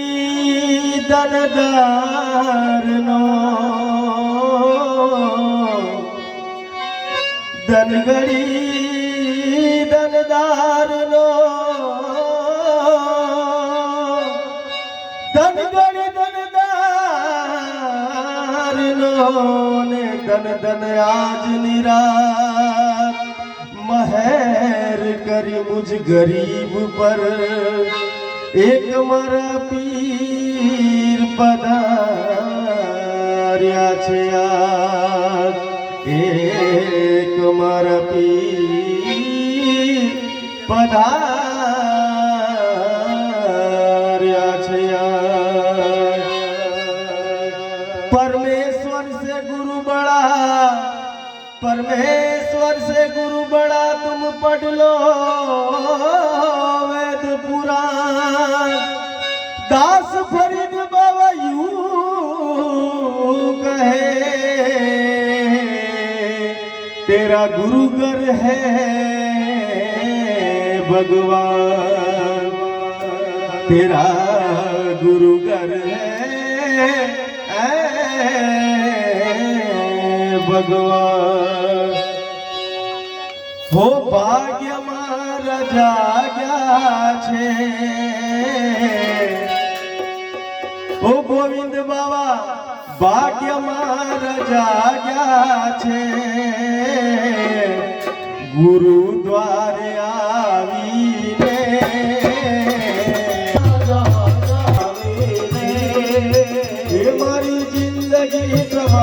ધનગડી ધનદારનો ધનગડી ધનદારનો ધનગડી ધનદારનો ને ધન ધન આજ નિરાત મહેર કરી મુझ ગરીબ પર એક મારા પીર પધાર્યા છે આજ એક મારા પીર પધાર્યા છે આજ परमेश्वर से गुरु बड़ा परमेश्वर से गुरु बड़ा तुम पढ़ लो वेद पुराण दास फरीद बाबा यूं कहे तेरा गुरु घर है भगवान तेरा गुरु घर है भगवान हो भाग्य मारा जाग्या छे ओ गोविंद बाबा भाग्य मारा जाग्या छे गुरु